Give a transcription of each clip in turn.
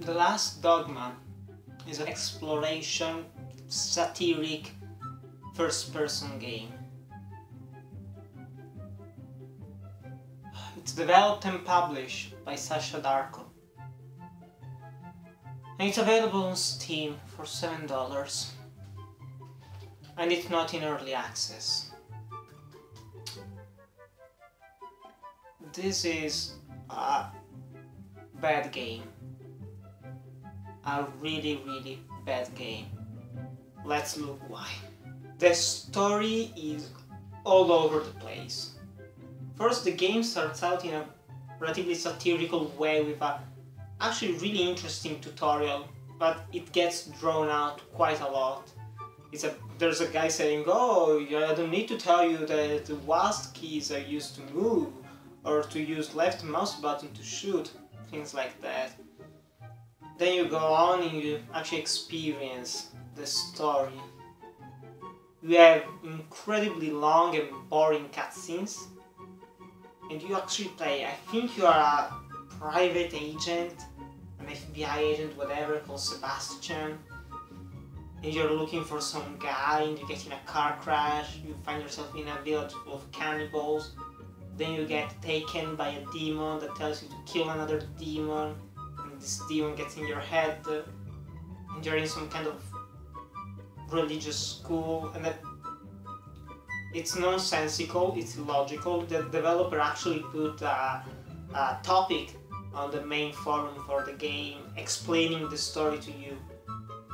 The Last Dogma is an exploration, satiric, first-person game. It's developed and published by Sasha Darko. And it's available on Steam for $7. And it's not in early access. This is a bad game. A really bad game. Let's look why. The story is all over the place. First, the game starts out in a relatively satirical way with a actually really interesting tutorial, but it gets drawn out quite a lot. There's a guy saying, "Oh, I don't need to tell you that the WASD keys are used to move, or to use left mouse button to shoot," things like that. Then you go on and you actually experience the story. You have incredibly long and boring cutscenes, and you actually play. I think you are a private agent, an FBI agent, whatever, called Sebastian, and you're looking for some guy, and you get in a car crash. You find yourself in a village full of cannibals. Then you get taken by a demon that tells you to kill another demon, and this demon gets in your head, and you're in some kind of religious school, and it's nonsensical, it's illogical. The developer actually put a topic on the main forum for the game explaining the story to you.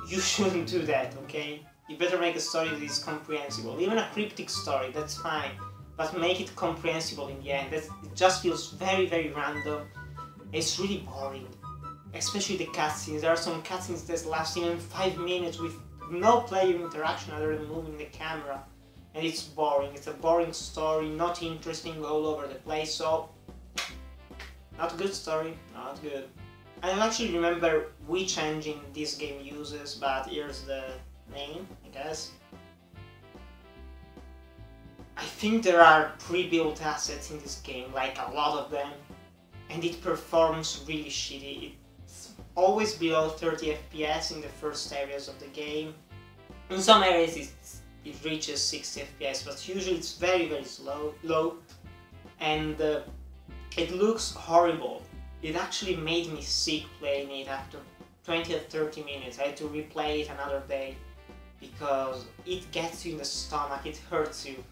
You shouldn't do that, okay? You better make a story that is comprehensible. Even a cryptic story, that's fine, but make it comprehensible in the end. It just feels very random. It's really boring, especially the cutscenes. There are some cutscenes that last even 5 minutes with no player interaction other than moving the camera, and it's boring. It's a boring story, not interesting, all over the place, so not a good story, not good. I don't actually remember which engine this game uses, but here's the name, I guess. I think there are pre-built assets in this game, like a lot of them, and it performs really shitty. It's always below 30 FPS in the first areas of the game. In some areas it reaches 60 FPS, but usually it's very low, and it looks horrible. It actually made me sick playing it after 20 or 30 minutes. I had to replay it another day because it gets you in the stomach, it hurts you.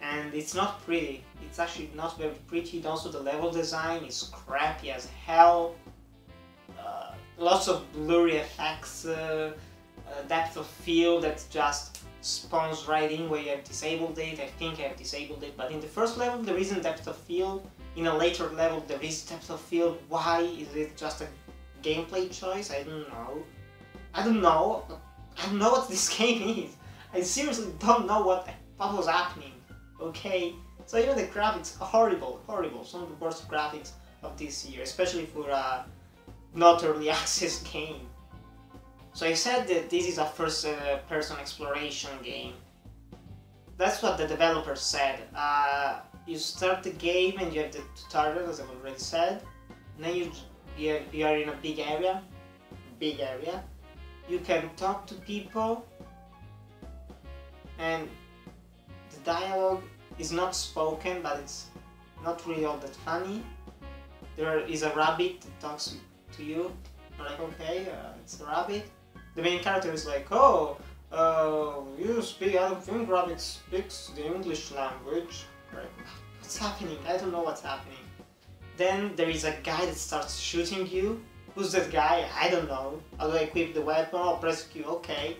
And it's not pretty. It's actually not very pretty. And also the level design is crappy as hell. Lots of blurry effects, depth of field that just spawns right in where you have disabled it. I think I have disabled it, but in the first level there isn't depth of field. In a later level there is depth of field. Why? Is it just a gameplay choice? I don't know. I don't know what this game is. I seriously don't know what was happening. Okay? So even the graphics are horrible. Some of the worst graphics of this year, especially for a not early access game. So I said that this is a first-person exploration game. That's what the developer said. You start the game and you have the tutorial, as I've already said. And then you are in a big area. You can talk to people, and the dialogue is not spoken, but it's not really all that funny. There is a rabbit that talks to you. You're like, okay, it's a rabbit. The main character is like, "Oh, you speak, I don't think rabbit speaks the English language." Right? What's happening? I don't know what's happening. Then there is a guy that starts shooting you. Who's that guy? I don't know. How do I equip the weapon? I'll press Q, okay.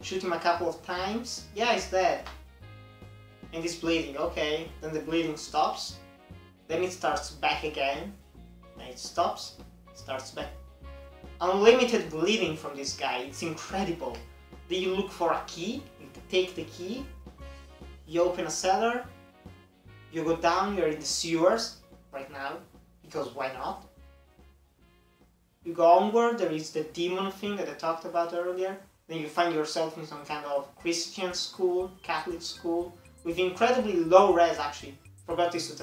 Shoot him a couple of times. Yeah, he's dead. And he's bleeding, okay. Then the bleeding stops. Then it starts back again. And it stops. Starts back. Unlimited bleeding from this guy. It's incredible. Then you look for a key. You take the key. You open a cellar. You go down. You're in the sewers right now. Because why not? You go onward. There is the demon thing that I talked about earlier. Then you find yourself in some kind of Christian school, Catholic school, with incredibly low res actually. Forgot to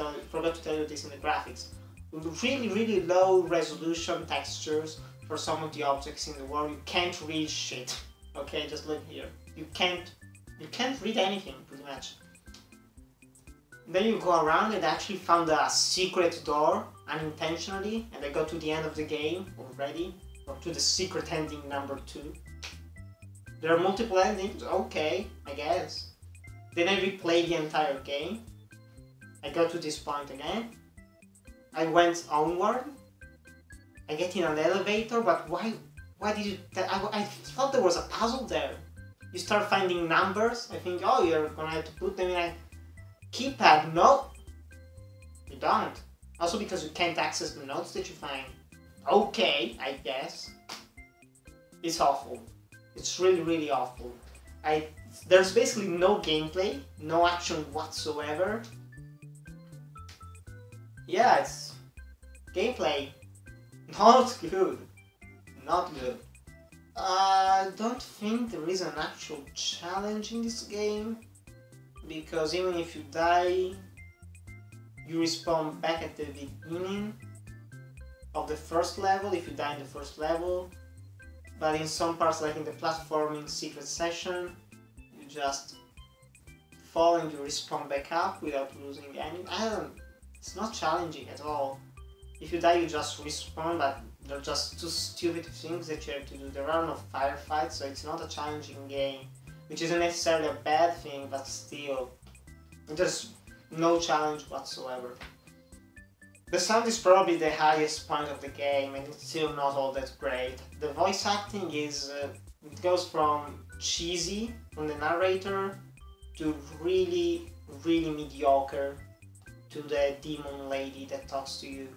tell you this in the graphics. Really low resolution textures for some of the objects in the world, you can't read shit. Okay, just look here. You can't read anything, pretty much. Then you go around and actually found a secret door unintentionally, and I got to the end of the game already, or to the secret ending number 2. There are multiple endings, okay, I guess. Then I replayed the entire game. I got to this point again. I went onward. I get in an elevator, but why did you... I thought there was a puzzle there. You start finding numbers. I think, oh, you're gonna have to put them in a keypad. No, you don't. Also because you can't access the notes that you find. Okay, I guess. It's awful. It's really, really awful. There's basically no gameplay, no action whatsoever. Yeah, it's gameplay. Not good. Not good. I don't think there is an actual challenge in this game, because even if you die, you respawn back at the beginning of the first level if you die in the first level. But in some parts, like in the platforming secret session, you just fall and you respawn back up without losing any... It's not challenging at all. If you die, you just respawn, but they're just two stupid things that you have to do. There are no firefights, so it's not a challenging game, which isn't necessarily a bad thing, but still, there's no challenge whatsoever. The sound is probably the highest point of the game, and it's still not all that great. The voice acting is, it goes from cheesy from the narrator to really, really mediocre to the demon lady that talks to you.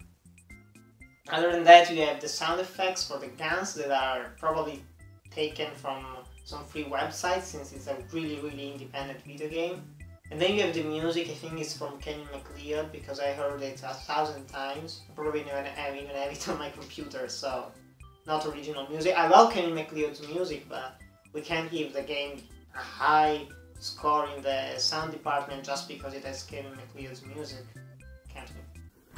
Other than that, you have the sound effects for the guns that are probably taken from some free websites, since it's a really, really independent video game. And then you have the music. I think it's from Kenny McLeod, because I heard it 1,000 times. I probably even have it on my computer, so not original music. I love Kenny McLeod's music, but we can't give the game a high score in the sound department just because it has Kenny McLeod's music, can't we?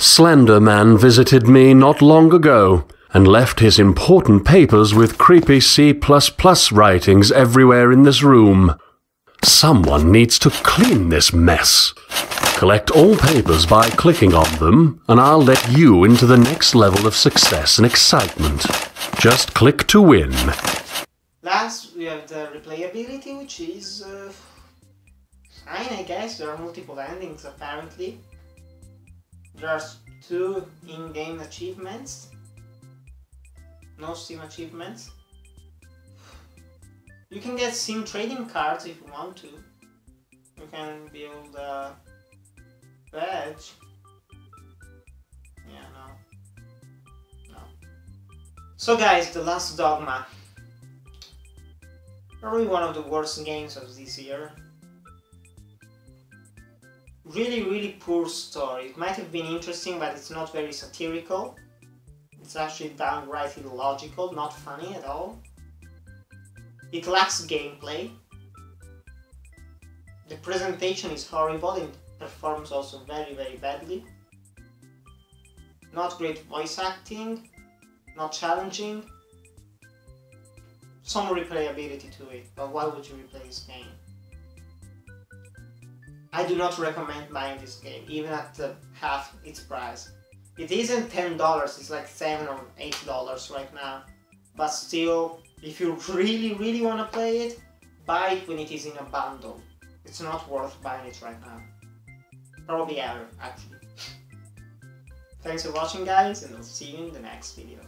Slender Man visited me not long ago and left his important papers with creepy C++ writings everywhere in this room. Someone needs to clean this mess. Collect all papers by clicking on them, and I'll let you into the next level of success and excitement. Just click to win. Last, we have the replayability, which is fine, I guess. There are multiple endings, apparently. There are 2 in-game achievements. No Steam achievements. You can get Sim trading cards if you want to. You can build a badge. Yeah, no. So guys, The Last Dogma. Probably one of the worst games of this year. Really, really poor story. It might have been interesting, but it's not very satirical. It's actually downright illogical, not funny at all. It lacks gameplay. The presentation is horrible, it performs also very, very badly. Not great voice acting, not challenging. Some replayability to it, but why would you replay this game? I do not recommend buying this game, even at half its price. It isn't $10, it's like $7 or $8 right now. But still, if you really, really want to play it, buy it when it is in a bundle. It's not worth buying it right now. Probably ever, actually. Thanks for watching, guys, and I'll see you in the next video.